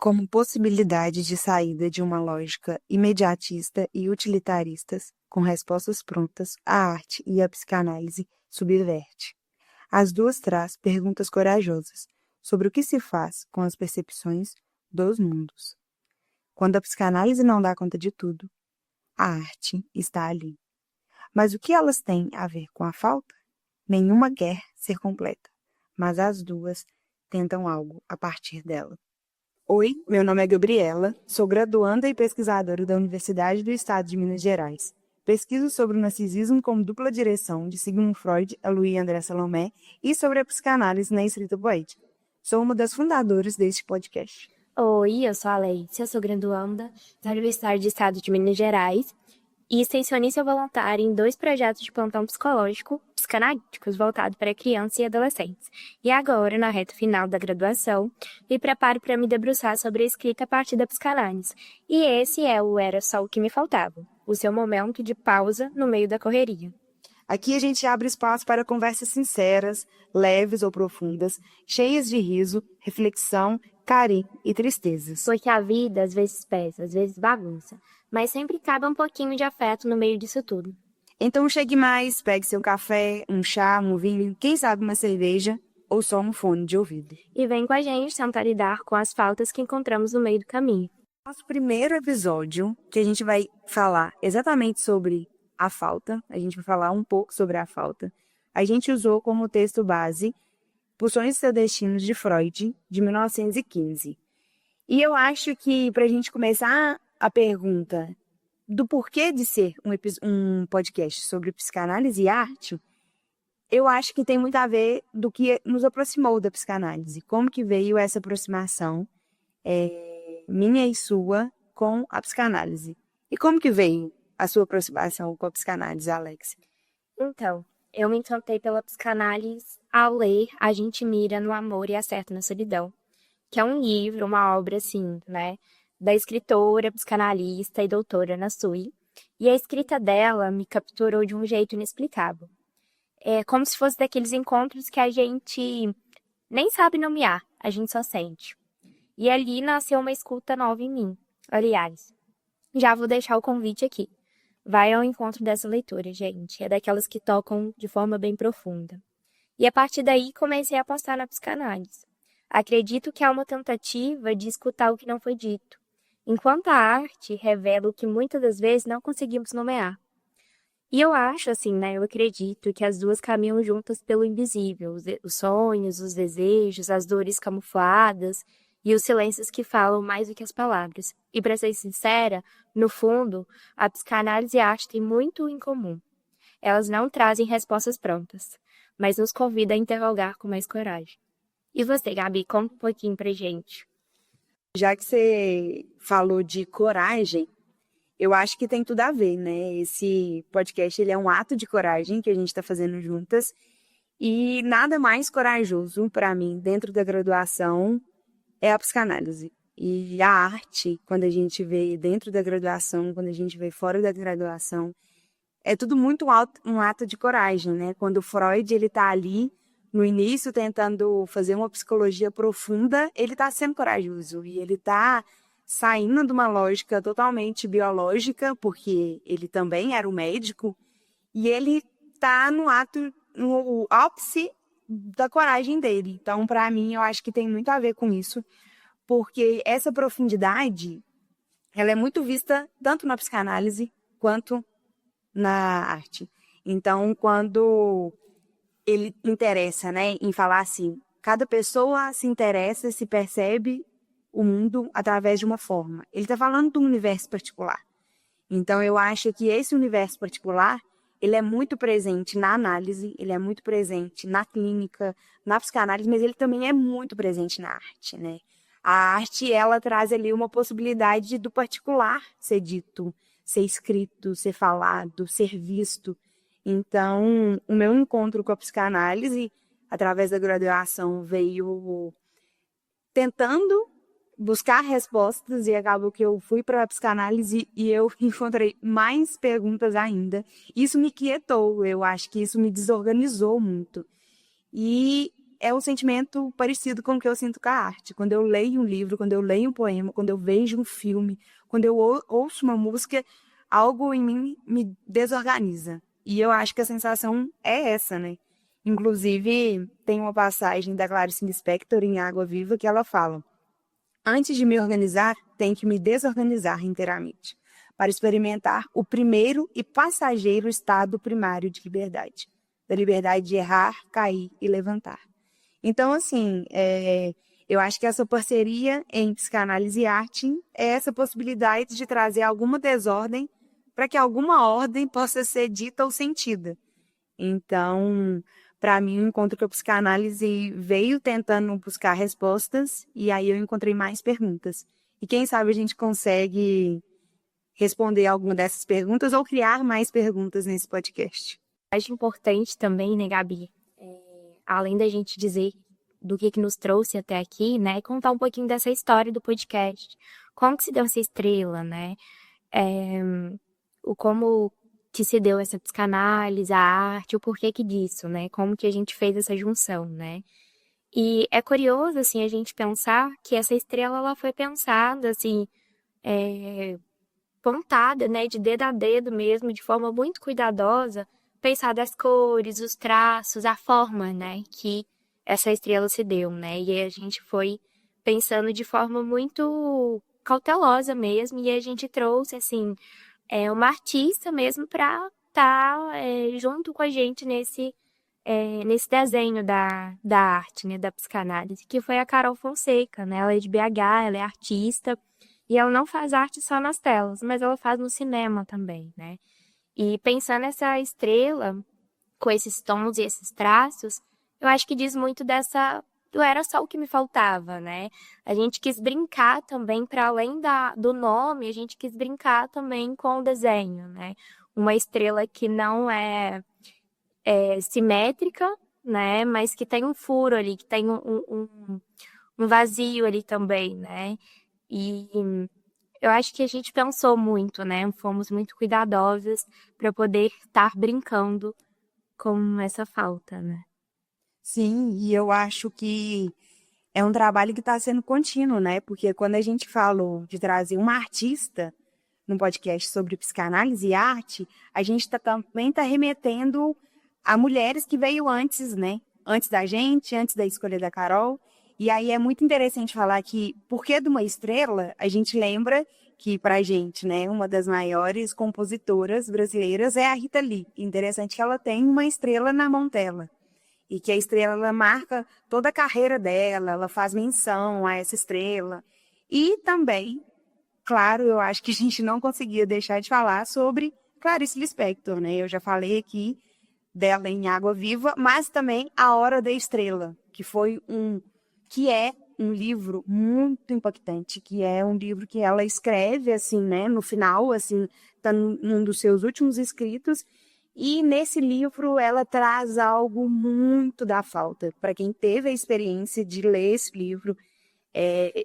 como possibilidade de saída de uma lógica imediatista e utilitarista, com respostas prontas, a arte e a psicanálise subverte. As duas traz perguntas corajosas sobre o que se faz com as percepções dos mundos. Quando a psicanálise não dá conta de tudo, a arte está ali. Mas o que elas têm a ver com a falta? Nenhuma quer ser completa, mas as duas tentam algo a partir dela. Oi, meu nome é Gabriela, sou graduanda e pesquisadora da Universidade do Estado de Minas Gerais. Pesquiso sobre o narcisismo como dupla direção de Sigmund Freud, a Louis André Salomé e sobre a psicanálise na escrita poética. Sou uma das fundadoras deste podcast. Oi, eu sou a Leícia, sou graduanda da Universidade do Estado de Minas Gerais e extensionista voluntária em 2 projetos de plantão psicológico psicanalíticos voltados para crianças e adolescentes. E agora, na reta final da graduação, me preparo para me debruçar sobre a escrita a partir da psicanálise. E esse é o Era Só o que Me Faltava, o seu momento de pausa no meio da correria. Aqui a gente abre espaço para conversas sinceras, leves ou profundas, cheias de riso, reflexão, carinho e tristezas. Porque a vida às vezes pesa, às vezes bagunça, mas sempre cabe um pouquinho de afeto no meio disso tudo. Então chegue mais, pegue seu café, um chá, um vinho, quem sabe uma cerveja ou só um fone de ouvido. E vem com a gente tentar lidar com as faltas que encontramos no meio do caminho. Nosso primeiro episódio, que a gente vai falar exatamente sobre a falta, a gente vai falar um pouco sobre a falta, a gente usou como texto base Pulsões e Seus Destinos de Freud, de 1915. E eu acho que para a gente começar a pergunta do porquê de ser um podcast sobre psicanálise e arte, eu acho que tem muito a ver do que nos aproximou da psicanálise. Como que veio essa aproximação minha e sua com a psicanálise? E como que veio a sua aproximação com a psicanálise, Alex? Então, eu me encantei pela psicanálise ao ler A Gente Mira no Amor e Acerta na Solidão, que é um livro, uma obra, assim, né, da escritora, psicanalista e doutora Ana Sui. E a escrita dela me capturou de um jeito inexplicável. É como se fosse daqueles encontros que a gente nem sabe nomear, a gente só sente. E ali nasceu uma escuta nova em mim. Aliás, já vou deixar o convite aqui. Vai ao encontro dessa leitura, gente. É daquelas que tocam de forma bem profunda. E a partir daí comecei a apostar na psicanálise. Acredito que há uma tentativa de escutar o que não foi dito, enquanto a arte revela o que muitas das vezes não conseguimos nomear. E eu acho, assim, né, eu acredito que as duas caminham juntas pelo invisível, os sonhos, os desejos, as dores camufladas e os silêncios que falam mais do que as palavras. E para ser sincera, no fundo, a psicanálise e a arte têm muito em comum. Elas não trazem respostas prontas, mas nos convidam a interrogar com mais coragem. E você, Gabi, conta um pouquinho pra gente. Já que você falou de coragem, eu acho que tem tudo a ver, né? Esse podcast, ele é um ato de coragem que a gente está fazendo juntas. E nada mais corajoso para mim, dentro da graduação, é a psicanálise. E a arte, quando a gente vê dentro da graduação, quando a gente vê fora da graduação, é tudo muito um ato de coragem, né? Quando o Freud, ele tá ali no início tentando fazer uma psicologia profunda, ele está sendo corajoso e ele está saindo de uma lógica totalmente biológica, porque ele também era um médico, e ele está no ápice da coragem dele. Então, para mim, eu acho que tem muito a ver com isso, porque essa profundidade, ela é muito vista tanto na psicanálise quanto na arte. Então, quando ele interessa, né, em falar assim, cada pessoa se interessa, se percebe o mundo através de uma forma. Ele está falando de um universo particular. Então, eu acho que esse universo particular, ele é muito presente na análise, ele é muito presente na clínica, na psicanálise, mas ele também é muito presente na arte, né? A arte, ela traz ali uma possibilidade do particular ser dito, ser escrito, ser falado, ser visto. Então, o meu encontro com a psicanálise, através da graduação, veio tentando buscar respostas e acabou que eu fui para a psicanálise e eu encontrei mais perguntas ainda. Isso me quietou, eu acho que isso me desorganizou muito. E é um sentimento parecido com o que eu sinto com a arte. Quando eu leio um livro, quando eu leio um poema, quando eu vejo um filme, quando eu ouço uma música, algo em mim me desorganiza. E eu acho que a sensação é essa, né? Inclusive, tem uma passagem da Clarice Lispector em Água Viva que ela fala: antes de me organizar, tenho que me desorganizar inteiramente, para experimentar o primeiro e passageiro estado primário de liberdade, da liberdade de errar, cair e levantar. Então, assim, eu acho que essa parceria em psicanálise e arte é essa possibilidade de trazer alguma desordem para que alguma ordem possa ser dita ou sentida. Então, para mim, o encontro com a psicanálise veio tentando buscar respostas e aí eu encontrei mais perguntas. E quem sabe a gente consegue responder alguma dessas perguntas ou criar mais perguntas nesse podcast. Acho importante também, né, Gabi, além da gente dizer do que nos trouxe até aqui, né, contar um pouquinho dessa história do podcast. Como que se deu essa estrela, né? Como que se deu essa psicanálise, a arte, o porquê que disso, né? Como que a gente fez essa junção, né? E é curioso, assim, a gente pensar que essa estrela, ela foi pensada, assim, pontada, né, de dedo a dedo mesmo, de forma muito cuidadosa, pensar as cores, os traços, a forma, né, que essa estrela se deu, né? E a gente foi pensando de forma muito cautelosa mesmo, e a gente trouxe, assim, uma artista mesmo para estar junto com a gente nesse desenho da arte, né, da psicanálise, que foi a Carol Fonseca, né? Ela é de BH, ela é artista, e ela não faz arte só nas telas, mas ela faz no cinema também, né? E pensando nessa estrela, com esses tons e esses traços, eu acho que diz muito do era só o que me faltava, né? A gente quis brincar também, para além do nome, a gente quis brincar também com o desenho, né? Uma estrela que não é simétrica, né? Mas que tem um furo ali, que tem um vazio ali também, né? E eu acho que a gente pensou muito, né? Fomos muito cuidadosas para poder estar brincando com essa falta, né? Sim, e eu acho que é um trabalho que está sendo contínuo, né? Porque quando a gente falou de trazer uma artista num podcast sobre psicanálise e arte, a gente também está remetendo a mulheres que veio antes, né? Antes da gente, antes da escolha da Carol. E aí é muito interessante falar que, por que de uma estrela, a gente lembra que, pra gente, né, uma das maiores compositoras brasileiras é a Rita Lee. Interessante que ela tem uma estrela na mão dela. E que a estrela, ela marca toda a carreira dela, ela faz menção a essa estrela. E também, claro, eu acho que a gente não conseguia deixar de falar sobre Clarice Lispector, né? Eu já falei aqui dela em Água Viva, mas também A Hora da Estrela, que é um livro muito impactante, que é um livro que ela escreve, assim, né, no final, assim, tá num dos seus últimos escritos, e nesse livro ela traz algo muito da falta. Para quem teve a experiência de ler esse livro,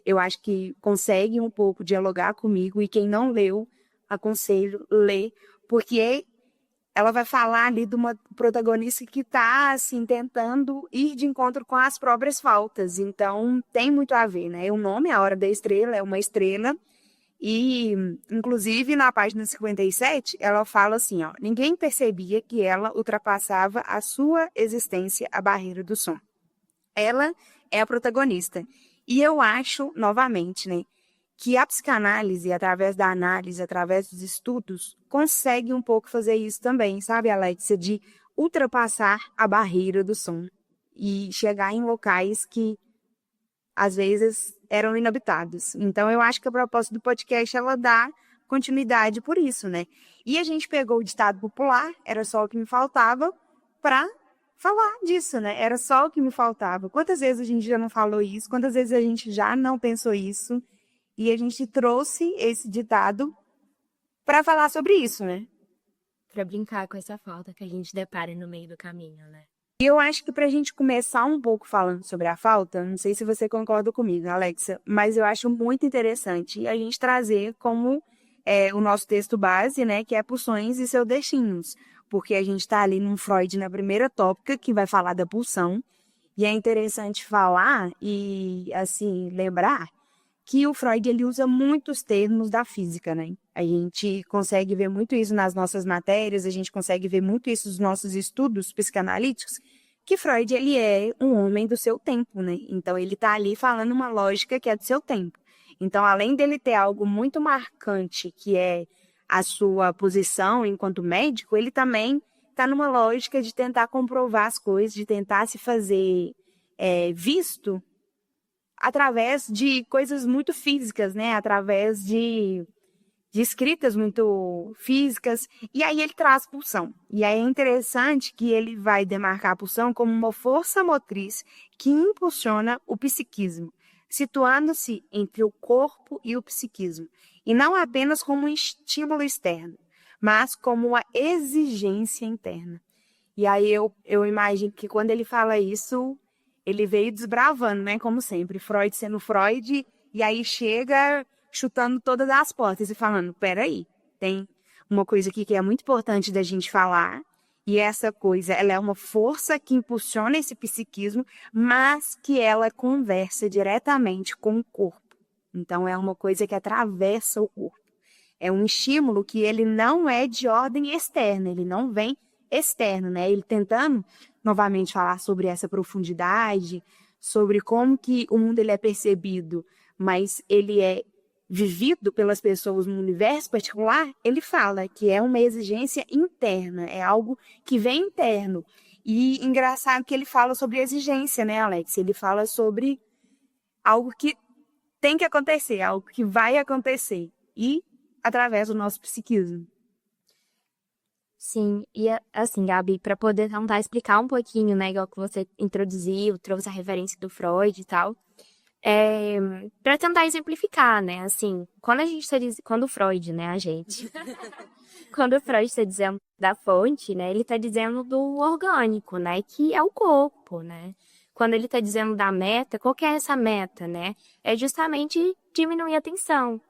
eu acho que consegue um pouco dialogar comigo, e quem não leu, aconselho ler, porque ela vai falar ali de uma protagonista que está assim, tentando ir de encontro com as próprias faltas. Então, tem muito a ver, né? O nome, A Hora da Estrela, é uma estrela. E, inclusive, na página 57, ela fala assim, ó: ninguém percebia que ela ultrapassava a sua existência, a barreira do som. Ela é a protagonista. E eu acho, novamente, né, que a psicanálise, através da análise, através dos estudos, consegue um pouco fazer isso também, sabe, Alexia? De ultrapassar a barreira do som e chegar em locais que, às vezes, eram inabitados. Então, eu acho que a proposta do podcast, ela dá continuidade por isso, né? E a gente pegou o ditado popular, era só o que me faltava, para falar disso, né? Era só o que me faltava. Quantas vezes a gente já não falou isso? Quantas vezes a gente já não pensou isso? E a gente trouxe esse ditado para falar sobre isso, né? Para brincar com essa falta que a gente depara no meio do caminho, né? E eu acho que para a gente começar um pouco falando sobre a falta, não sei se você concorda comigo, Alexa, mas eu acho muito interessante a gente trazer como o nosso texto base, né, que é Pulsões e Seus Destinos, porque a gente está ali num Freud na primeira tópica, que vai falar da pulsão, E é interessante falar e, assim, lembrar que o Freud ele usa muitos termos da física, né? A gente consegue ver muito isso nas nossas matérias, a gente consegue ver muito isso nos nossos estudos psicanalíticos, que Freud ele é um homem do seu tempo, né? Então ele está ali falando uma lógica que é do seu tempo. Então, além dele ter algo muito marcante, que é a sua posição enquanto médico, ele também está numa lógica de tentar comprovar as coisas, de tentar se fazer visto através de coisas muito físicas, né? Através de escritas muito físicas. E aí ele traz pulsão. E aí é interessante que ele vai demarcar a pulsão como uma força motriz que impulsiona o psiquismo, situando-se entre o corpo e o psiquismo. E não apenas como um estímulo externo, mas como uma exigência interna. E aí eu imagino que quando ele fala isso, ele veio desbravando, né? Como sempre, Freud sendo Freud, e aí chega chutando todas as portas e falando, peraí, tem uma coisa aqui que é muito importante da gente falar, e essa coisa, ela é uma força que impulsiona esse psiquismo, mas que ela conversa diretamente com o corpo. Então, é uma coisa que atravessa o corpo. É um estímulo que ele não é de ordem externa, ele não vem externo, né? Ele tentando novamente falar sobre essa profundidade, sobre como que o mundo ele é percebido, mas ele é vivido pelas pessoas no universo particular, ele fala que é uma exigência interna, é algo que vem interno. E engraçado que ele fala sobre exigência, né, Alex? Ele fala sobre algo que tem que acontecer, algo que vai acontecer. E através do nosso psiquismo. Sim, e assim, Gabi, para poder tentar explicar um pouquinho, né, igual que você introduziu, trouxe a referência do Freud e tal, para tentar exemplificar, né, assim, quando o Freud, né, quando o Freud está dizendo da fonte, né, ele está dizendo do orgânico, né, que é o corpo, né. Quando ele está dizendo da meta, qual que é essa meta, né? É justamente diminuir a tensão.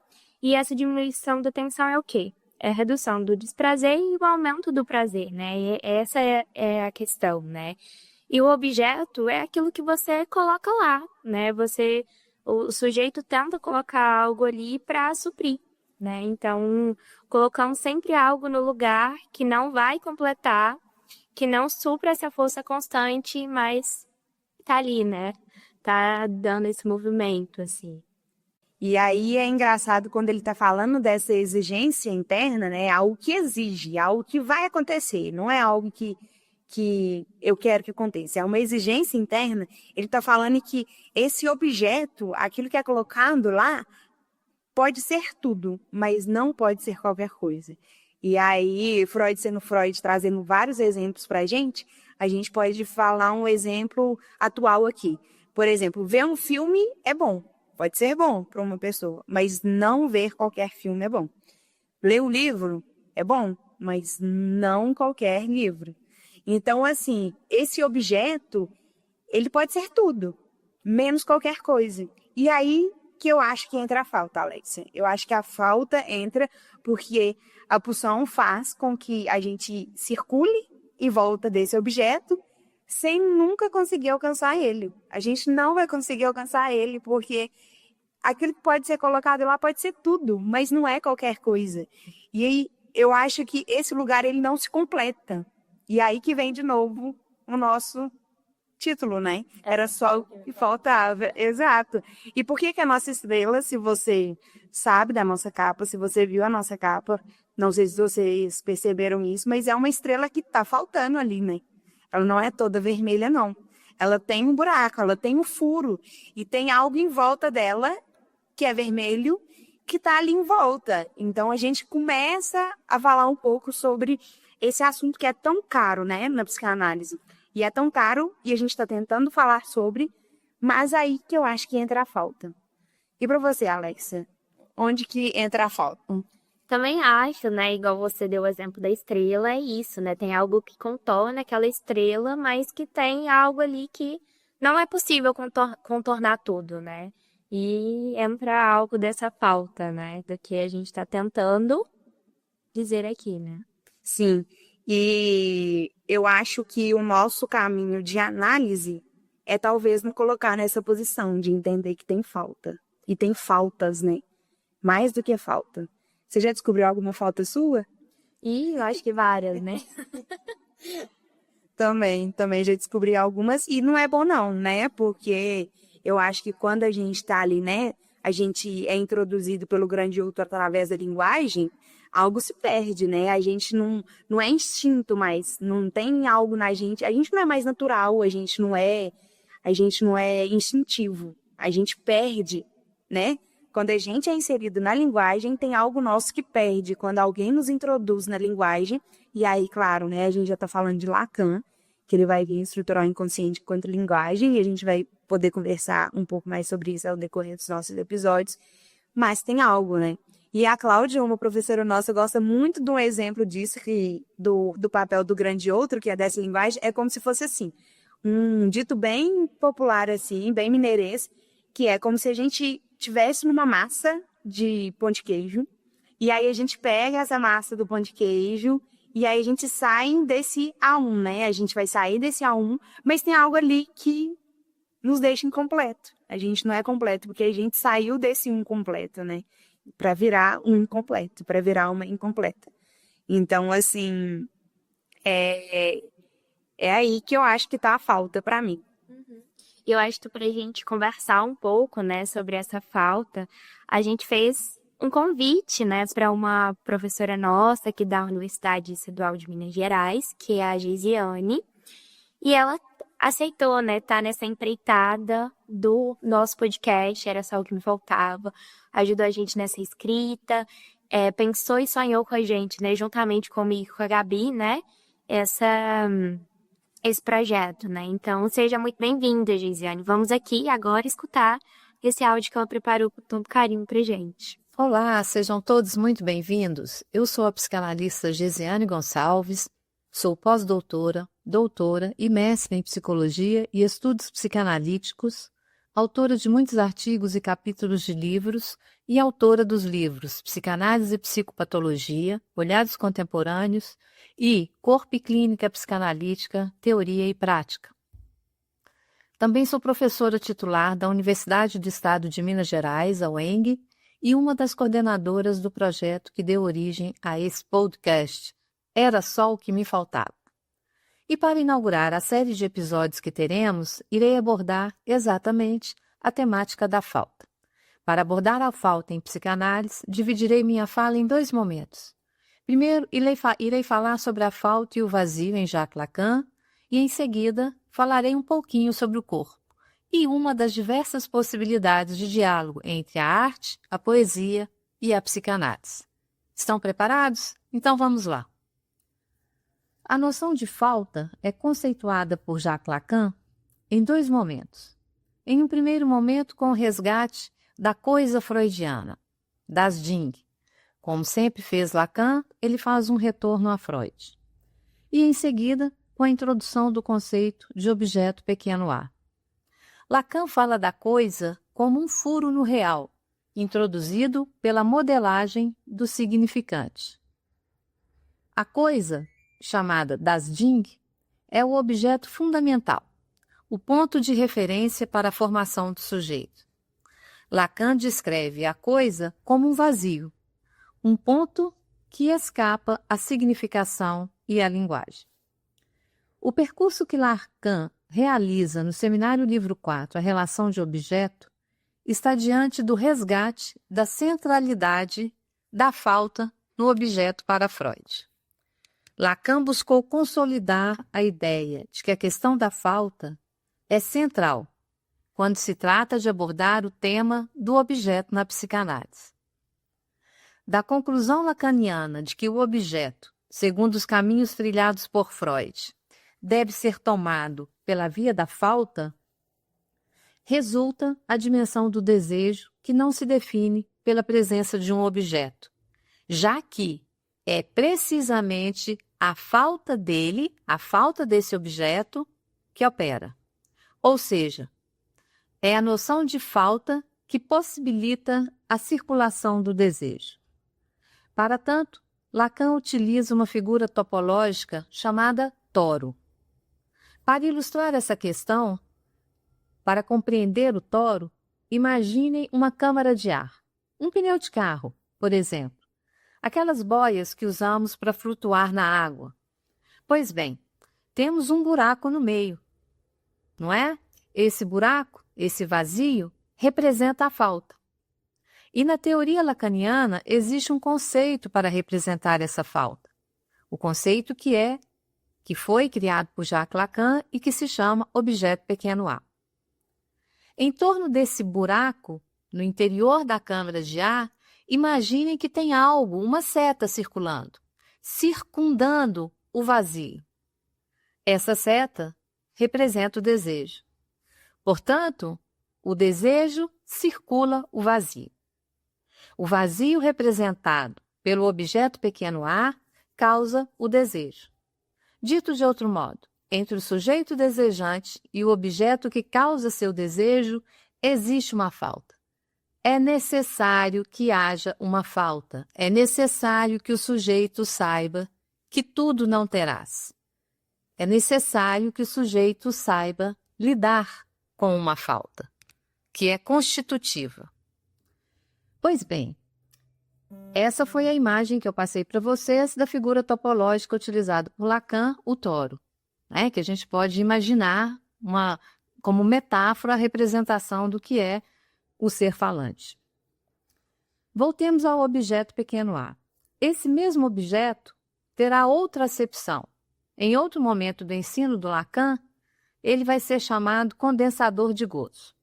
E essa diminuição da tensão é o quê? É a redução do desprazer e o aumento do prazer, né? E essa é a questão, né? E o objeto é aquilo que você coloca lá, né? O sujeito tenta colocar algo ali para suprir, né? Então, colocando sempre algo no lugar que não vai completar, que não supra essa força constante, mas tá ali, né? Tá dando esse movimento, assim. E aí é engraçado quando ele está falando dessa exigência interna, né? Algo que exige, algo que vai acontecer, não é algo que eu quero que aconteça, é uma exigência interna. Ele está falando que esse objeto, aquilo que é colocado lá, pode ser tudo, mas não pode ser qualquer coisa. E aí, Freud sendo Freud, trazendo vários exemplos para a gente pode falar um exemplo atual aqui. Por exemplo, ver um filme é bom, pode ser bom para uma pessoa, mas não ver qualquer filme é bom. Ler um livro é bom, mas não qualquer livro. Então, assim, esse objeto, ele pode ser tudo, menos qualquer coisa. E aí que eu acho que entra a falta, Alexia. Eu acho que a falta entra porque a pulsão faz com que a gente circule em volta desse objeto sem nunca conseguir alcançar ele. A gente não vai conseguir alcançar ele porque aquilo que pode ser colocado lá pode ser tudo, mas não é qualquer coisa. E aí eu acho que esse lugar ele não se completa. E aí que vem de novo o nosso título, né? Era só o que faltava. Exato. E por que que a nossa estrela, se você sabe da nossa capa, se você viu a nossa capa, não sei se vocês perceberam isso, mas é uma estrela que tá faltando ali, né? Ela não é toda vermelha, não. Ela tem um buraco, ela tem um furo e tem algo em volta dela que é vermelho que tá ali em volta. Então a gente começa a falar um pouco sobre esse assunto que é tão caro, né, na psicanálise. E é tão caro, e a gente está tentando falar sobre, mas aí que eu acho que entra a falta. E para você, Alexa, onde que entra a falta? Também acho, né? Igual você deu o exemplo da estrela, é isso, né? Tem algo que contorna aquela estrela, mas que tem algo ali que não é possível contornar tudo, né? E entra algo dessa falta, né? Do que a gente está tentando dizer aqui, né? Sim, e eu acho que o nosso caminho de análise é talvez me colocar nessa posição de entender que tem falta. E tem faltas, né? Mais do que falta. Você já descobriu alguma falta sua? E eu acho que várias, né? Também já descobri algumas. E não é bom não, né? Porque eu acho que quando a gente está ali, né? A gente é introduzido pelo grande outro através da linguagem, algo se perde, né? A gente não é instinto mais, não tem algo na gente. A gente não é mais natural, a gente não é instintivo. A gente perde, né? Quando a gente é inserido na linguagem, tem algo nosso que perde. Quando alguém nos introduz na linguagem, e aí, claro, né, a gente já está falando de Lacan, que ele vai vir estruturar o inconsciente enquanto linguagem, e a gente vai poder conversar um pouco mais sobre isso ao decorrer dos nossos episódios, mas tem algo, né? E a Cláudia, uma professora nossa, gosta muito de um exemplo disso, do papel do grande outro, que é dessa linguagem, é como se fosse assim, um dito bem popular, assim, bem mineirês, que é como se a gente tivesse numa massa de pão de queijo, e aí a gente pega essa massa do pão de queijo, e aí a gente sai desse A1, né? A gente vai sair desse A1, mas tem algo ali que nos deixa incompleto. A gente não é completo, porque a gente saiu desse um completo, né? Para virar um incompleto, para virar uma incompleta. Então, assim, é aí que eu acho que tá a falta para mim. E eu acho que pra gente conversar um pouco, né, sobre essa falta, a gente fez um convite, né, para uma professora nossa aqui da Universidade Estadual de Minas Gerais, que é a Geisiane, e ela aceitou, né, estar nessa empreitada do nosso podcast, era só o que me faltava, ajudou a gente nessa escrita, pensou e sonhou com a gente, né, juntamente comigo e com a Gabi, né, esse projeto, né? Então, seja muito bem-vinda, Geisiane. Vamos aqui agora escutar esse áudio que ela preparou com tanto carinho pra gente. Olá, sejam todos muito bem-vindos. Eu sou a psicanalista Geisiane Gonçalves, sou pós-doutora, doutora e mestre em psicologia e estudos psicanalíticos, autora de muitos artigos e capítulos de livros e autora dos livros Psicanálise e Psicopatologia, Olhares Contemporâneos e Corpo e Clínica Psicanalítica, Teoria e Prática. Também sou professora titular da Universidade do Estado de Minas Gerais, a UENG, e uma das coordenadoras do projeto que deu origem a esse podcast, Era Só o que Me Faltava. E para inaugurar a série de episódios que teremos, irei abordar exatamente a temática da falta. Para abordar a falta em psicanálise, dividirei minha fala em 2 momentos. Primeiro, irei falar sobre a falta e o vazio em Jacques Lacan, e em seguida falarei um pouquinho sobre o corpo e uma das diversas possibilidades de diálogo entre a arte, a poesia e a psicanálise. Estão preparados? Então vamos lá. A noção de falta é conceituada por Jacques Lacan em 2 momentos. Em um primeiro momento, com o resgate da coisa freudiana, das Ding. Como sempre fez Lacan, ele faz um retorno a Freud. E em seguida, com a introdução do conceito de objeto pequeno a. Lacan fala da coisa como um furo no real, introduzido pela modelagem do significante. A coisa, chamada das Ding, é o objeto fundamental, o ponto de referência para a formação do sujeito. Lacan descreve a coisa como um vazio, um ponto que escapa à significação e à linguagem. O percurso que Lacan realiza no Seminário Livro 4, A Relação de Objeto, está diante do resgate da centralidade da falta no objeto para Freud. Lacan buscou consolidar a ideia de que a questão da falta é central quando se trata de abordar o tema do objeto na psicanálise. Da conclusão lacaniana de que o objeto, segundo os caminhos trilhados por Freud, deve ser tomado pela via da falta, resulta a dimensão do desejo que não se define pela presença de um objeto, já que é precisamente a falta dele, a falta desse objeto, que opera. Ou seja, é a noção de falta que possibilita a circulação do desejo. Para tanto, Lacan utiliza uma figura topológica chamada toro. Para ilustrar essa questão, para compreender o toro, imaginem uma câmara de ar, um pneu de carro, por exemplo, aquelas boias que usamos para flutuar na água. Pois bem, temos um buraco no meio, não é? Esse buraco, esse vazio, representa a falta. E na teoria lacaniana existe um conceito para representar essa falta. O conceito que foi criado por Jacques Lacan e que se chama objeto pequeno a. Em torno desse buraco, no interior da câmara de ar, imaginem que tem algo, uma seta circulando, circundando o vazio. Essa seta representa o desejo. Portanto, o desejo circula o vazio. O vazio representado pelo objeto pequeno a causa o desejo. Dito de outro modo, entre o sujeito desejante e o objeto que causa seu desejo, existe uma falta. É necessário que haja uma falta. É necessário que o sujeito saiba que tudo não terás. É necessário que o sujeito saiba lidar com uma falta, que é constitutiva. Pois bem, essa foi a imagem que eu passei para vocês da figura topológica utilizada por Lacan, o toro, né? Que a gente pode imaginar como metáfora a representação do que é o ser falante. Voltemos ao objeto pequeno a. Esse mesmo objeto terá outra acepção. Em outro momento do ensino do Lacan, ele vai ser chamado condensador de gozo.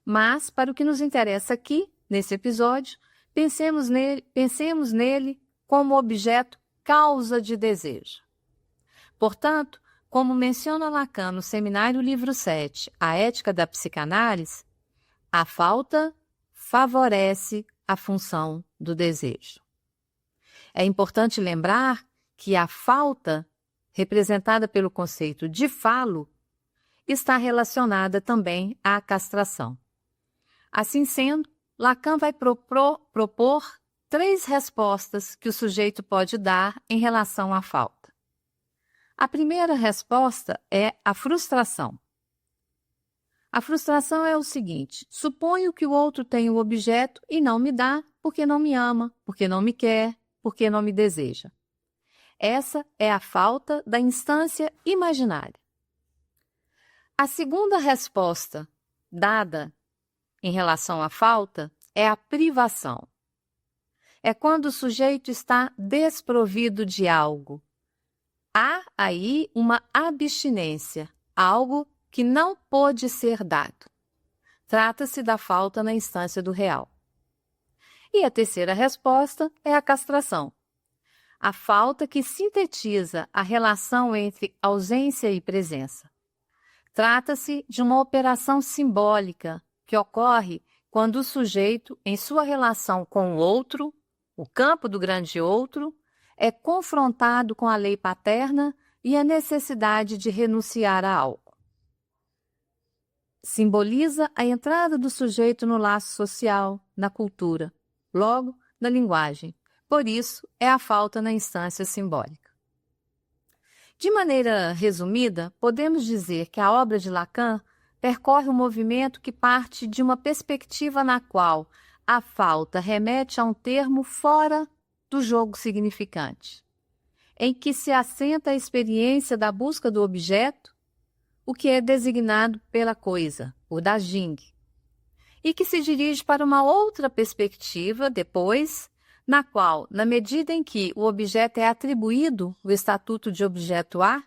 Mas, para o que nos interessa aqui, nesse episódio, pensemos nele como objeto causa de desejo. Portanto, como menciona Lacan no Seminário Livro 7, A Ética da Psicanálise, a falta favorece a função do desejo. É importante lembrar que a falta, representada pelo conceito de falo, está relacionada também à castração. Assim sendo, Lacan vai propor 3 respostas que o sujeito pode dar em relação à falta. A primeira resposta é a frustração. A frustração é o seguinte: suponho que o outro tem o objeto e não me dá porque não me ama, porque não me quer, porque não me deseja. Essa é a falta da instância imaginária. A segunda resposta dada em relação à falta é a privação. É quando o sujeito está desprovido de algo. Há aí uma abstinência, algo que não pôde ser dado. Trata-se da falta na instância do real. E a terceira resposta é a castração. A falta que sintetiza a relação entre ausência e presença. Trata-se de uma operação simbólica que ocorre quando o sujeito, em sua relação com o outro, o campo do grande outro, é confrontado com a lei paterna e a necessidade de renunciar a algo. Simboliza a entrada do sujeito no laço social, na cultura, logo, na linguagem. Por isso, é a falta na instância simbólica. De maneira resumida, podemos dizer que a obra de Lacan percorre um movimento que parte de uma perspectiva na qual a falta remete a um termo fora do jogo significante, em que se assenta a experiência da busca do objeto, o que é designado pela coisa, o Dajing, e que se dirige para uma outra perspectiva depois, na qual, na medida em que o objeto é atribuído o estatuto de objeto A,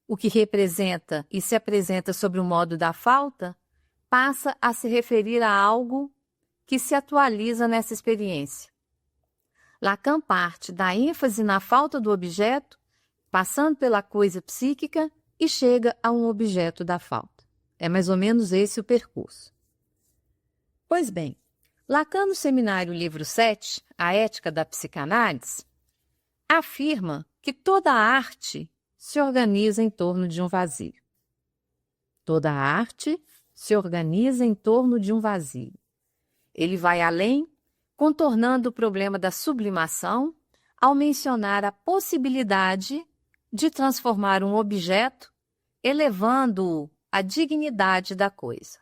o que representa e se apresenta sobre o modo da falta, passa a se referir a algo que se atualiza nessa experiência. Lacan parte da ênfase na falta do objeto, passando pela coisa psíquica e chega a um objeto da falta. É mais ou menos esse o percurso. Pois bem, Lacan, no Seminário Livro 7, A Ética da Psicanálise, afirma que toda arte se organiza em torno de um vazio. Toda arte se organiza em torno de um vazio. Ele vai além, contornando o problema da sublimação, ao mencionar a possibilidade de transformar um objeto, elevando-o a dignidade da coisa.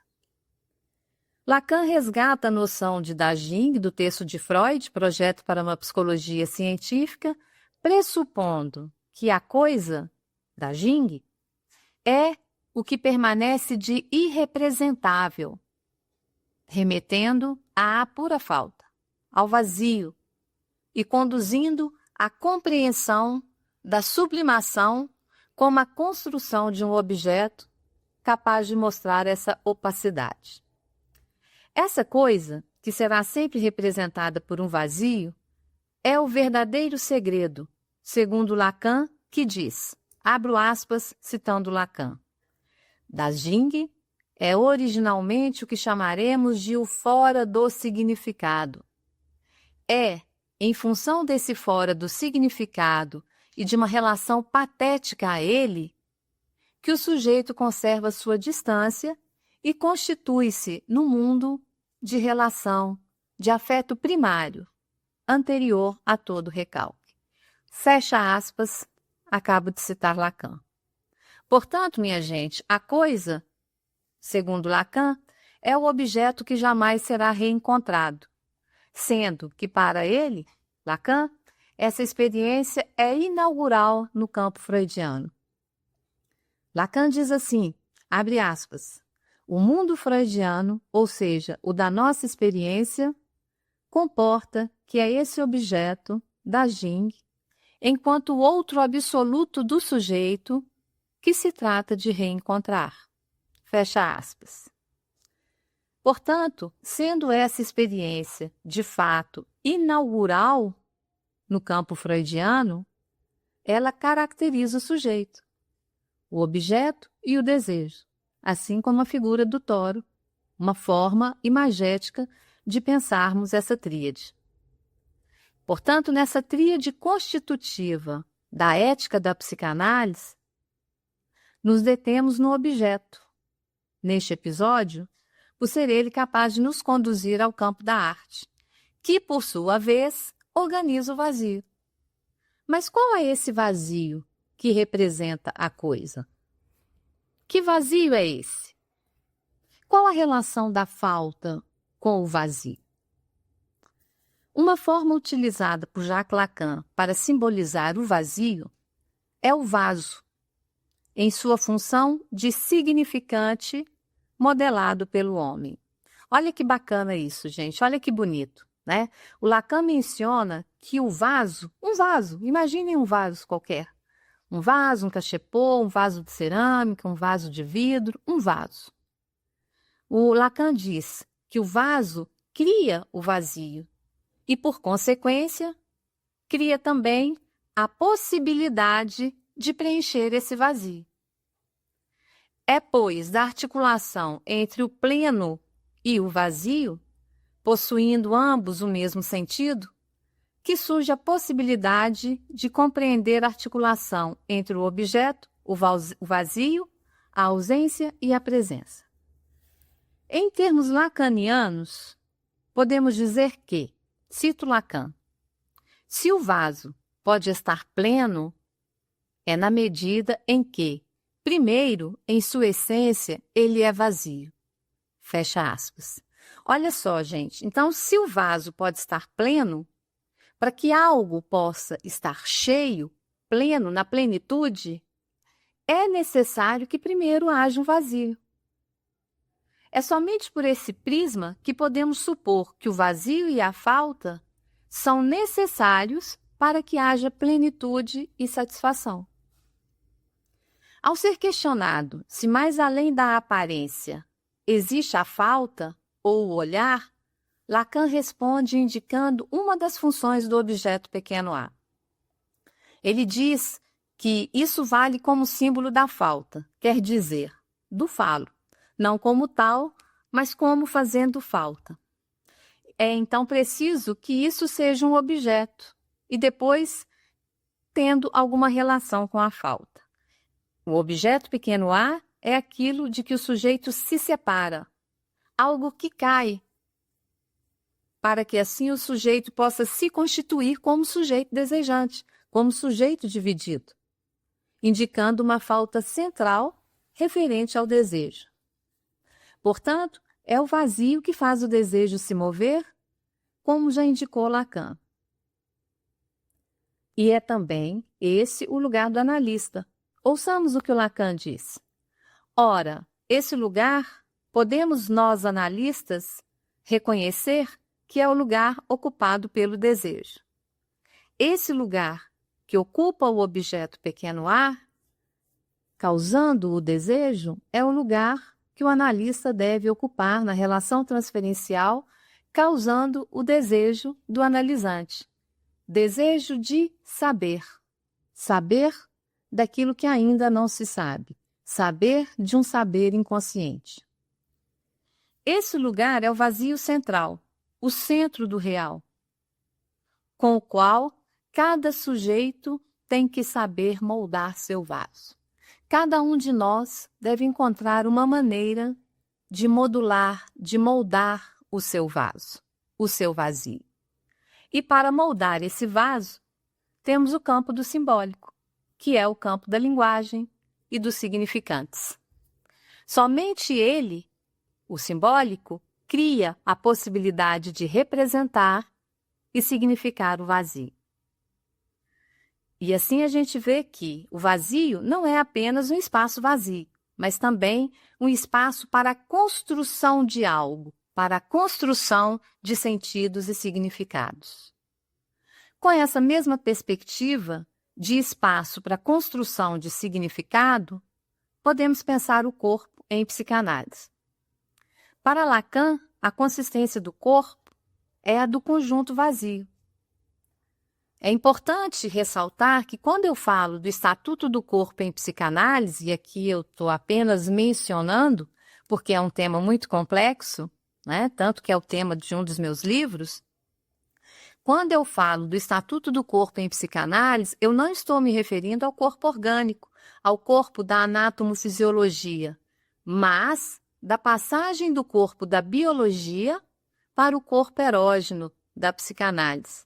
Lacan resgata a noção de Dajing do texto de Freud, Projeto para uma Psicologia Científica, pressupondo que a coisa, Dajing, é o que permanece de irrepresentável, remetendo à pura falta, ao vazio, e conduzindo à compreensão da sublimação como a construção de um objeto capaz de mostrar essa opacidade. Essa coisa, que será sempre representada por um vazio, é o verdadeiro segredo, segundo Lacan, que diz, abro aspas, citando Lacan, Dajing é originalmente o que chamaremos de o fora do significado. É, em função desse fora do significado e de uma relação patética a ele, que o sujeito conserva sua distância e constitui-se no mundo de relação, de afeto primário, anterior a todo recalque. Fecha aspas, acabo de citar Lacan. Portanto, minha gente, a coisa, segundo Lacan, é o objeto que jamais será reencontrado, sendo que para ele, Lacan, essa experiência é inaugural no campo freudiano. Lacan diz assim, abre aspas, o mundo freudiano, ou seja, o da nossa experiência, comporta que é esse objeto, Dajing, enquanto o outro absoluto do sujeito, que se trata de reencontrar. Fecha aspas. Portanto, sendo essa experiência, de fato, inaugural no campo freudiano, ela caracteriza o sujeito, o objeto e o desejo, assim como a figura do toro, uma forma imagética de pensarmos essa tríade. Portanto, nessa tríade constitutiva da ética da psicanálise, nos detemos no objeto. Neste episódio, por ser ele capaz de nos conduzir ao campo da arte, que, por sua vez, organiza o vazio. Mas qual é esse vazio que representa a coisa? Que vazio é esse? Qual a relação da falta com o vazio? Uma forma utilizada por Jacques Lacan para simbolizar o vazio é o vaso, em sua função de significante modelado pelo homem. Olha que bacana isso, gente, olha que bonito, né? O Lacan menciona que o vaso, imaginem um vaso qualquer, um vaso, um cachepô, um vaso de cerâmica, um vaso de vidro, um vaso. O Lacan diz que o vaso cria o vazio e, por consequência, cria também a possibilidade de preencher esse vazio. É, pois, da articulação entre o pleno e o vazio, possuindo ambos o mesmo sentido, que surge a possibilidade de compreender a articulação entre o objeto, o vazio, a ausência e a presença. Em termos lacanianos, podemos dizer que, cito Lacan, se o vaso pode estar pleno, é na medida em que, primeiro, em sua essência, ele é vazio. Fecha aspas. Olha só, gente, então se o vaso pode estar pleno, para que algo possa estar cheio, pleno, na plenitude, é necessário que primeiro haja um vazio. É somente por esse prisma que podemos supor que o vazio e a falta são necessários para que haja plenitude e satisfação. Ao ser questionado se mais além da aparência existe a falta ou o olhar, Lacan responde indicando uma das funções do objeto pequeno a. Ele diz que isso vale como símbolo da falta, quer dizer, do falo, não como tal, mas como fazendo falta. É então preciso que isso seja um objeto e depois tendo alguma relação com a falta. O objeto pequeno a é aquilo de que o sujeito se separa, algo que cai, para que assim o sujeito possa se constituir como sujeito desejante, como sujeito dividido, indicando uma falta central referente ao desejo. Portanto, é o vazio que faz o desejo se mover, como já indicou Lacan. E é também esse o lugar do analista. Ouçamos o que o Lacan diz. Ora, esse lugar, podemos nós analistas reconhecer que é o lugar ocupado pelo desejo. Esse lugar que ocupa o objeto pequeno a, causando o desejo, é o lugar que o analista deve ocupar na relação transferencial, causando o desejo do analisante. Desejo de saber. Saber daquilo que ainda não se sabe. Saber de um saber inconsciente. Esse lugar é o vazio central, o centro do real, com o qual cada sujeito tem que saber moldar seu vaso. Cada um de nós deve encontrar uma maneira de modular, de moldar o seu vaso, o seu vazio. E para moldar esse vaso, temos o campo do simbólico, que é o campo da linguagem e dos significantes. Somente ele, o simbólico, cria a possibilidade de representar e significar o vazio. E assim a gente vê que o vazio não é apenas um espaço vazio, mas também um espaço para a construção de algo, para a construção de sentidos e significados. Com essa mesma perspectiva de espaço para a construção de significado, podemos pensar o corpo em psicanálise. Para Lacan, a consistência do corpo é a do conjunto vazio. É importante ressaltar que quando eu falo do Estatuto do Corpo em Psicanálise, e aqui eu estou apenas mencionando, porque é um tema muito complexo, né? Tanto que é o tema de um dos meus livros, quando eu falo do Estatuto do Corpo em Psicanálise, eu não estou me referindo ao corpo orgânico, ao corpo da anatomofisiologia, mas da passagem do corpo da biologia para o corpo erógeno da psicanálise,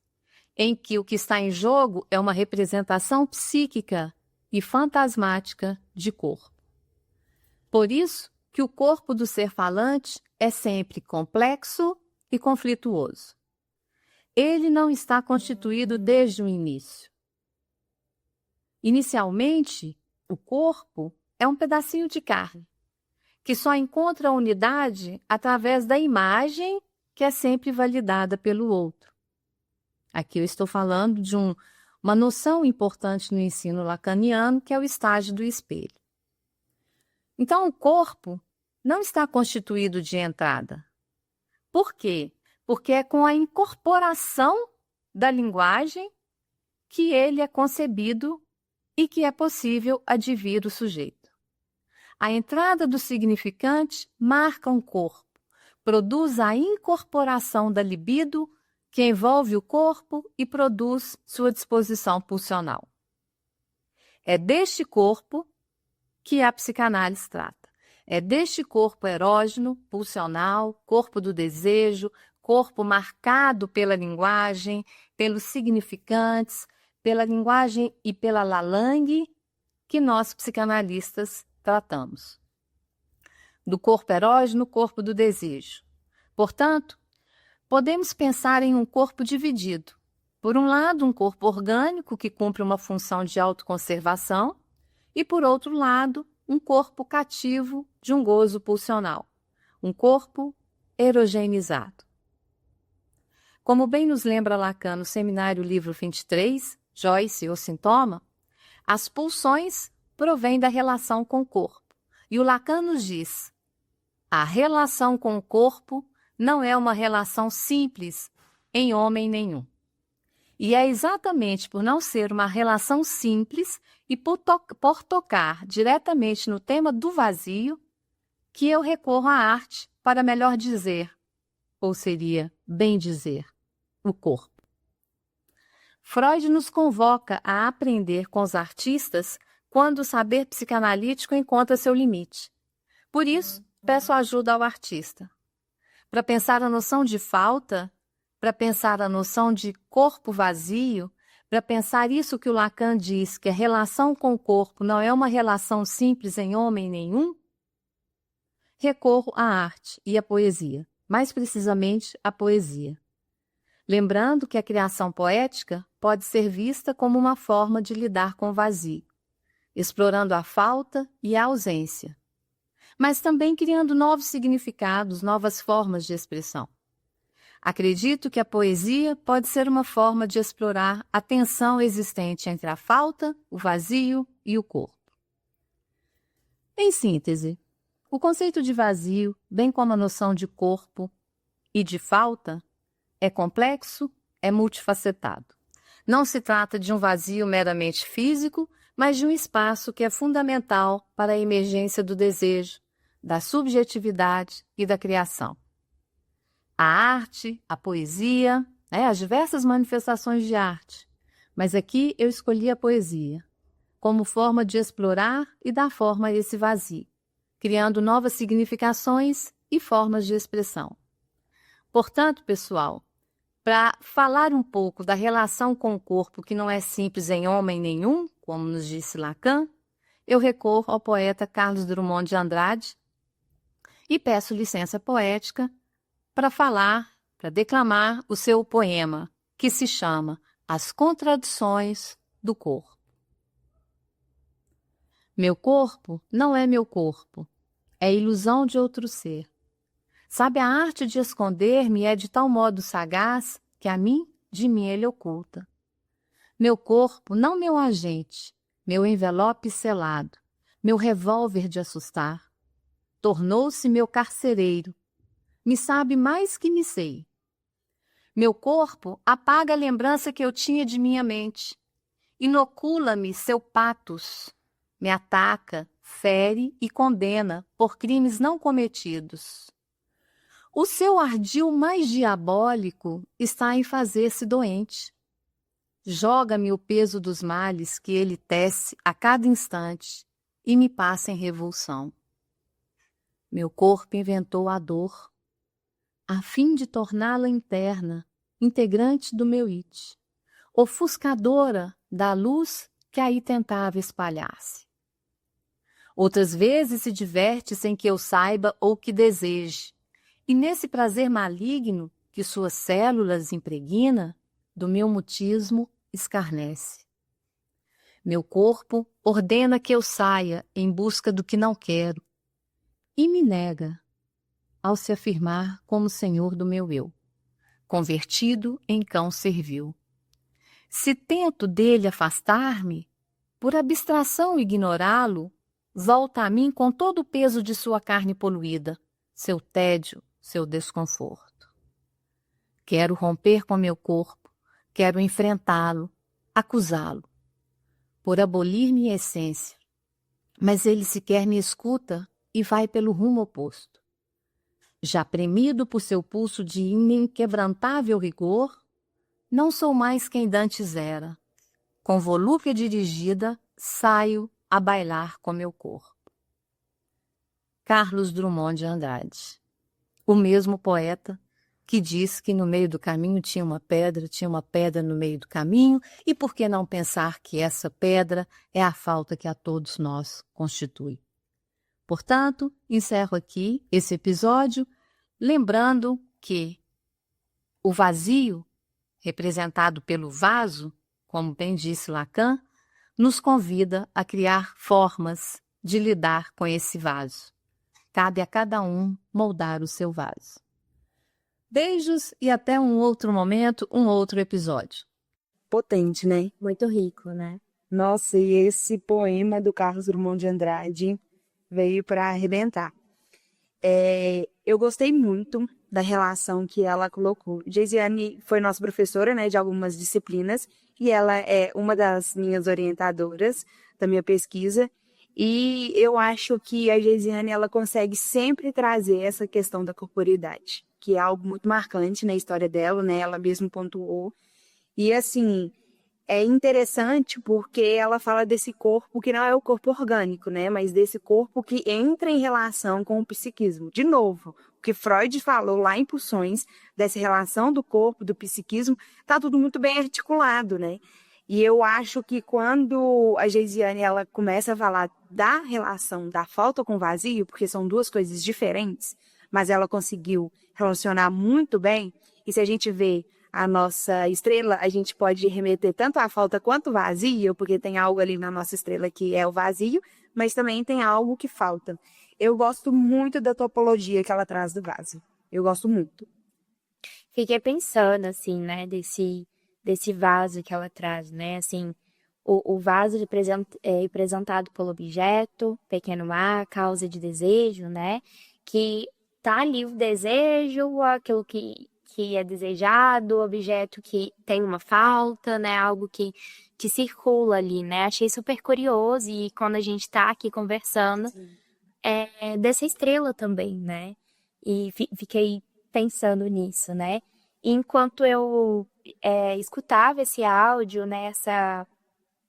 em que o que está em jogo é uma representação psíquica e fantasmática de corpo. Por isso que o corpo do ser falante é sempre complexo e conflituoso. Ele não está constituído desde o início. Inicialmente, o corpo é um pedacinho de carne, que só encontra a unidade através da imagem que é sempre validada pelo outro. Aqui eu estou falando de uma noção importante no ensino lacaniano, que é o estágio do espelho. Então, o corpo não está constituído de entrada. Por quê? Porque é com a incorporação da linguagem que ele é concebido e que é possível advir o sujeito. A entrada do significante marca um corpo, produz a incorporação da libido que envolve o corpo e produz sua disposição pulsional. É deste corpo que a psicanálise trata. É deste corpo erógeno, pulsional, corpo do desejo, corpo marcado pela linguagem, pelos significantes, pela linguagem e pela lalangue, que nós psicanalistas tratamos. Do corpo erógeno, corpo do desejo. Portanto, podemos pensar em um corpo dividido. Por um lado, um corpo orgânico que cumpre uma função de autoconservação e, por outro lado, um corpo cativo de um gozo pulsional, um corpo erogenizado. Como bem nos lembra Lacan no Seminário Livro 23, Joyce, o sintoma, as pulsões provêm da relação com o corpo. E o Lacan nos diz, a relação com o corpo não é uma relação simples em homem nenhum. E é exatamente por não ser uma relação simples e por tocar diretamente no tema do vazio que eu recorro à arte para melhor dizer, ou seria bem dizer, o corpo. Freud nos convoca a aprender com os artistas quando o saber psicanalítico encontra seu limite. Por isso, peço ajuda ao artista. Para pensar a noção de falta, para pensar a noção de corpo vazio, para pensar isso que o Lacan diz, que a relação com o corpo não é uma relação simples em homem nenhum, recorro à arte e à poesia, mais precisamente à poesia. Lembrando que a criação poética pode ser vista como uma forma de lidar com o vazio, explorando a falta e a ausência, mas também criando novos significados, novas formas de expressão. Acredito que a poesia pode ser uma forma de explorar a tensão existente entre a falta, o vazio e o corpo. Em síntese, o conceito de vazio, bem como a noção de corpo e de falta, é complexo, é multifacetado. Não se trata de um vazio meramente físico, mas de um espaço que é fundamental para a emergência do desejo, da subjetividade e da criação. A arte, a poesia, as diversas manifestações de arte. Mas aqui eu escolhi a poesia, como forma de explorar e dar forma a esse vazio, criando novas significações e formas de expressão. Portanto, pessoal, para falar um pouco da relação com o corpo que não é simples em homem nenhum, como nos disse Lacan, eu recorro ao poeta Carlos Drummond de Andrade e peço licença poética para declamar o seu poema, que se chama As Contradições do Corpo. Meu corpo não é meu corpo, é ilusão de outro ser. Sabe, a arte de esconder-me é de tal modo sagaz que a mim, de mim ele oculta. Meu corpo, não meu agente, meu envelope selado, meu revólver de assustar, tornou-se meu carcereiro, me sabe mais que me sei. Meu corpo apaga a lembrança que eu tinha de minha mente, inocula-me seu patos, me ataca, fere e condena por crimes não cometidos. O seu ardil mais diabólico está em fazer-se doente. Joga-me o peso dos males que ele tece a cada instante e me passa em revulsão. Meu corpo inventou a dor, a fim de torná-la interna, integrante do meu it, ofuscadora da luz que aí tentava espalhar-se. Outras vezes se diverte sem que eu saiba ou que deseje, e nesse prazer maligno que suas células impregna, do meu mutismo escarnece. Meu corpo ordena que eu saia em busca do que não quero, e me nega ao se afirmar como senhor do meu eu, convertido em cão servil. Se tento dele afastar-me, por abstração ignorá-lo, volta a mim com todo o peso de sua carne poluída, seu tédio, seu desconforto. Quero romper com meu corpo, quero enfrentá-lo, acusá-lo, por abolir minha essência, mas ele sequer me escuta e vai pelo rumo oposto. Já premido por seu pulso de inquebrantável rigor, não sou mais quem dantes era. Com volúpia dirigida, saio a bailar com meu corpo. Carlos Drummond de Andrade, o mesmo poeta que diz que no meio do caminho tinha uma pedra no meio do caminho, e por que não pensar que essa pedra é a falta que a todos nós constitui? Portanto, encerro aqui esse episódio, lembrando que o vazio, representado pelo vaso, como bem disse Lacan, nos convida a criar formas de lidar com esse vaso. Cabe a cada um moldar o seu vaso. Beijos e até um outro momento, um outro episódio. Potente, né? Muito rico, né? Nossa, e esse poema do Carlos Drummond de Andrade veio para arrebentar. Eu gostei muito da relação que ela colocou. Geisiane foi nossa professora, né, de algumas disciplinas, e ela é uma das minhas orientadoras da minha pesquisa. E eu acho que a Geisiane, ela consegue sempre trazer essa questão da corporeidade, que é algo muito marcante na história dela, né? Ela mesmo pontuou. E assim, é interessante porque ela fala desse corpo que não é o corpo orgânico, né? Mas desse corpo que entra em relação com o psiquismo. De novo, o que Freud falou lá em Pulsões, dessa relação do corpo, do psiquismo, tá tudo muito bem articulado, né? E eu acho que quando a Geisiane ela começa a falar da relação da falta com o vazio, porque são duas coisas diferentes, mas ela conseguiu relacionar muito bem. E se a gente vê a nossa estrela, a gente pode remeter tanto à falta quanto ao vazio, porque tem algo ali na nossa estrela que é o vazio, mas também tem algo que falta. Eu gosto muito da topologia que ela traz do vaso. Eu gosto muito. Fiquei pensando, assim, né, desse vaso que ela traz, né, assim, o vaso é representado pelo objeto, pequeno a, causa de desejo, né, que tá ali o desejo, aquilo que é desejado, o objeto que tem uma falta, né, algo que circula ali, né, achei super curioso e quando a gente tá aqui conversando, dessa estrela também, né, e fiquei pensando nisso, né, e enquanto eu escutava esse áudio, né,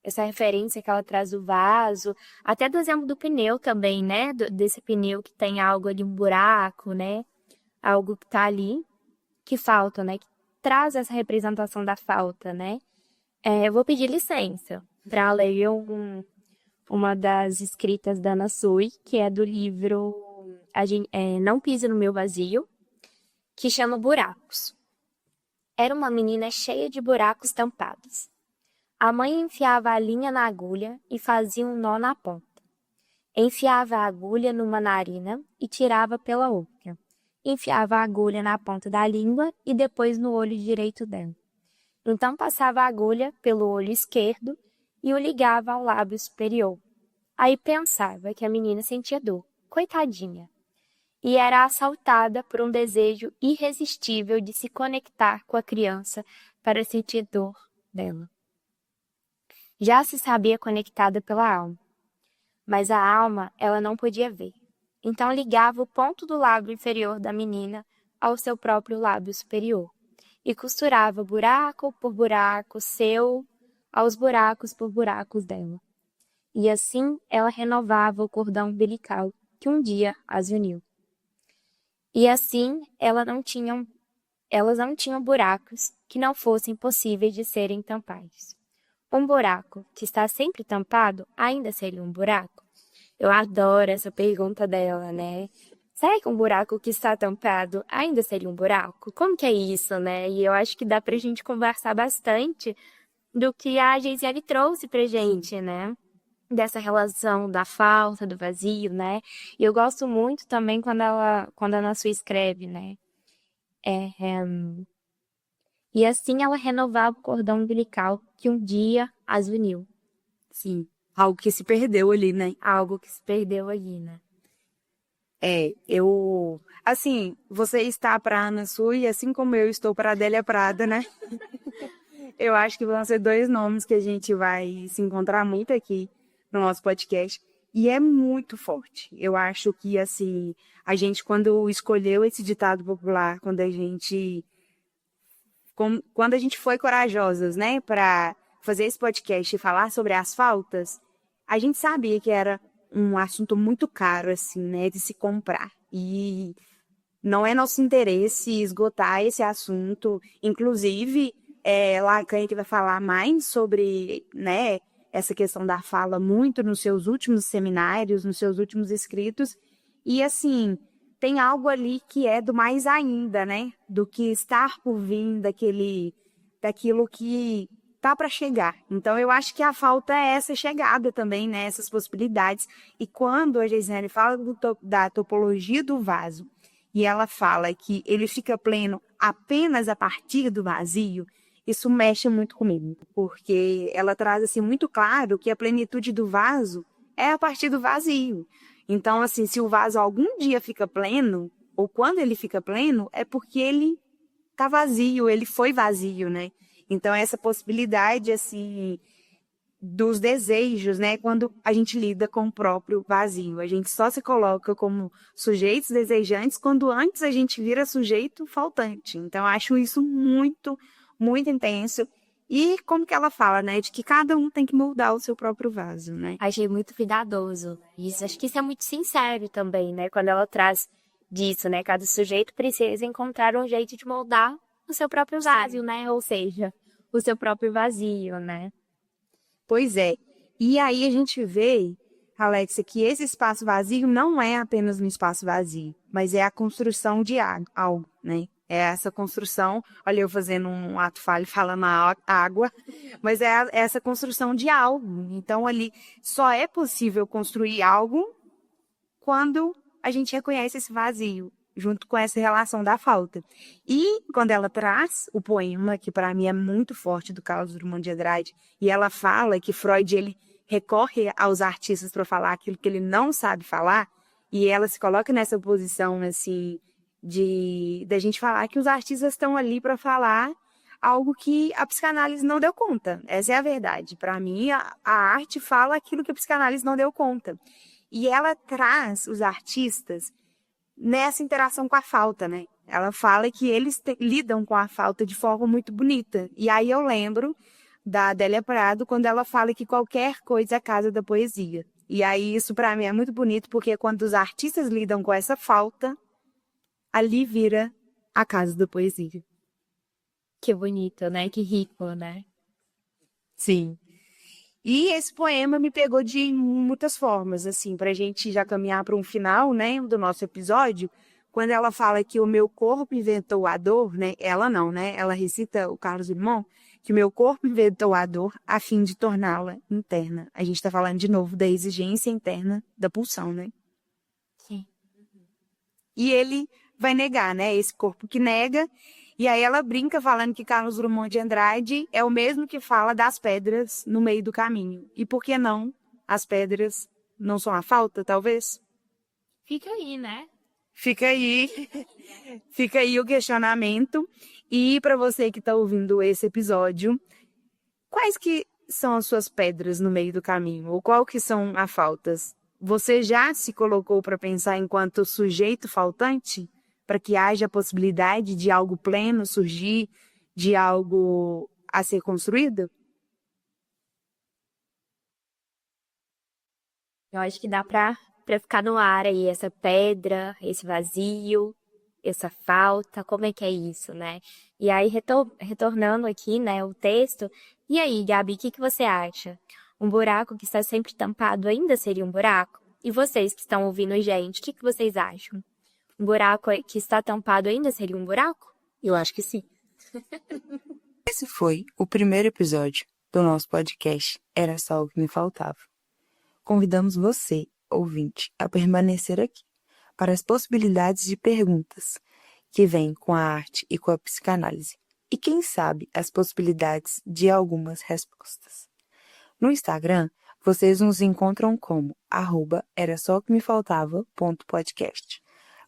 essa referência que ela traz do vaso, até do exemplo do pneu também, né, desse pneu que tem algo ali, um buraco, né, algo que tá ali, que falta, né, que traz essa representação da falta, né. Eu vou pedir licença para ler uma das escritas da Ana Sui, que é do livro Não Pise no Meu Vazio, que chama Buracos. Era uma menina cheia de buracos tampados. A mãe enfiava a linha na agulha e fazia um nó na ponta. Enfiava a agulha numa narina e tirava pela outra. Enfiava a agulha na ponta da língua e depois no olho direito dela. Então passava a agulha pelo olho esquerdo e o ligava ao lábio superior. Aí pensava que a menina sentia dor, coitadinha, e era assaltada por um desejo irresistível de se conectar com a criança para sentir dor dela. Já se sabia conectada pela alma, mas a alma ela não podia ver. Então ligava o ponto do lábio inferior da menina ao seu próprio lábio superior e costurava buraco por buraco seu aos buracos por buracos dela. E assim ela renovava o cordão umbilical que um dia as uniu. E assim elas não tinham buracos que não fossem possíveis de serem tampados. Um buraco que está sempre tampado ainda seria um buraco? Eu adoro essa pergunta dela, né? Será que um buraco que está tampado ainda seria um buraco? Como que é isso, né? E eu acho que dá pra gente conversar bastante do que a Geisiane trouxe pra gente, né? Dessa relação da falta, do vazio, né? E eu gosto muito também quando a Ana Sui escreve, né? E assim ela renovava o cordão umbilical que um dia as uniu. Sim, algo que se perdeu ali, né? Algo que se perdeu ali, né? Assim, você está para Ana Sui, assim como eu estou para Adélia Prada, né? Eu acho que vão ser dois nomes que a gente vai se encontrar muito aqui no nosso podcast. E é muito forte. Eu acho que, assim, a gente, quando escolheu esse ditado popular, quando a gente foi corajosas, né, para fazer esse podcast e falar sobre as faltas, a gente sabia que era um assunto muito caro, assim, né, de se comprar. E não é nosso interesse esgotar esse assunto. Inclusive, Lacan que vai falar mais sobre, né, essa questão da fala muito nos seus últimos seminários, nos seus últimos escritos. E, assim, tem algo ali que é do mais ainda, né? Do que estar por vir, daquilo que tá para chegar. Então, eu acho que a falta é essa chegada também, né? Essas possibilidades. E quando a Geisiane fala da topologia do vaso, e ela fala que ele fica pleno apenas a partir do vazio, isso mexe muito comigo, porque ela traz assim muito claro que a plenitude do vaso é a partir do vazio. Então, assim, se o vaso algum dia fica pleno, ou quando ele fica pleno, é porque ele tá vazio, ele foi vazio, né? Então, essa possibilidade, assim, dos desejos, né? Quando a gente lida com o próprio vazio. A gente só se coloca como sujeitos desejantes quando antes a gente vira sujeito faltante. Então, eu acho isso muito, muito intenso. E como que ela fala, né? De que cada um tem que moldar o seu próprio vaso, né? Achei muito cuidadoso. Isso, acho que isso é muito sincero também, né? Quando ela traz disso, né? Cada sujeito precisa encontrar um jeito de moldar o seu próprio vaso, né? Ou seja, o seu próprio vazio, né? Pois é. E aí a gente vê, Alexa, que esse espaço vazio não é apenas um espaço vazio, mas é a construção de algo, né? É essa construção, olha eu fazendo um ato falho falando água, mas essa construção de algo. Então ali só é possível construir algo quando a gente reconhece esse vazio, junto com essa relação da falta. E quando ela traz o poema, que para mim é muito forte, do Carlos Drummond de Andrade, e ela fala que Freud ele recorre aos artistas para falar aquilo que ele não sabe falar, e ela se coloca nessa posição assim de da gente falar que os artistas estão ali para falar algo que a psicanálise não deu conta. Essa é a verdade. Para mim, a arte fala aquilo que a psicanálise não deu conta. E ela traz os artistas nessa interação com a falta, né? Ela fala que eles lidam com a falta de forma muito bonita. E aí eu lembro da Adélia Prado quando ela fala que qualquer coisa é a casa da poesia. E aí isso para mim é muito bonito, porque quando os artistas lidam com essa falta, ali vira a casa da poesia. Que bonito, né? Que rico, né? Sim. E esse poema me pegou de muitas formas, assim, para a gente já caminhar para um final, né, do nosso episódio, quando ela fala que o meu corpo inventou a dor, né, ela não, né, ela recita o Carlos Drummond, que o meu corpo inventou a dor a fim de torná-la interna. A gente está falando de novo da exigência interna da pulsão, né? Sim. E ele vai negar, né, esse corpo que nega. E aí ela brinca falando que Carlos Drummond de Andrade é o mesmo que fala das pedras no meio do caminho. E por que não? As pedras não são a falta, talvez? Fica aí, né? Fica aí, fica aí o questionamento. E para você que está ouvindo esse episódio, quais que são as suas pedras no meio do caminho? Ou qual que são as faltas? Você já se colocou para pensar enquanto sujeito faltante? Para que haja a possibilidade de algo pleno surgir, de algo a ser construído? Eu acho que dá pra ficar no ar aí, essa pedra, esse vazio, essa falta, como é que é isso, né? E aí, retornando aqui, né, o texto, e aí, Gabi, o que você acha? Um buraco que está sempre tampado ainda seria um buraco? E vocês que estão ouvindo a gente, o que vocês acham? Um buraco que está tampado ainda seria um buraco? Eu acho que sim. Esse foi o primeiro episódio do nosso podcast Era Só o que Me Faltava. Convidamos você, ouvinte, a permanecer aqui para as possibilidades de perguntas que vêm com a arte e com a psicanálise. E quem sabe as possibilidades de algumas respostas. No Instagram, vocês nos encontram como @erassoquemefaltava.podcast.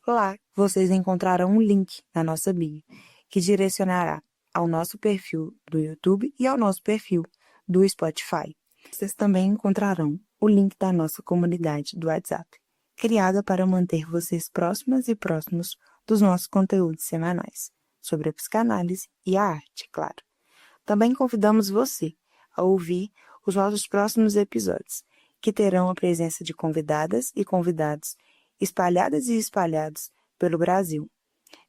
Lá, vocês encontrarão um link na nossa bio, que direcionará ao nosso perfil do YouTube e ao nosso perfil do Spotify. Vocês também encontrarão o link da nossa comunidade do WhatsApp, criada para manter vocês próximas e próximos dos nossos conteúdos semanais, sobre a psicanálise e a arte, claro. Também convidamos você a ouvir os nossos próximos episódios, que terão a presença de convidadas e convidados espalhadas e espalhados pelo Brasil.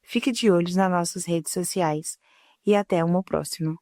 Fique de olho nas nossas redes sociais e até uma próxima.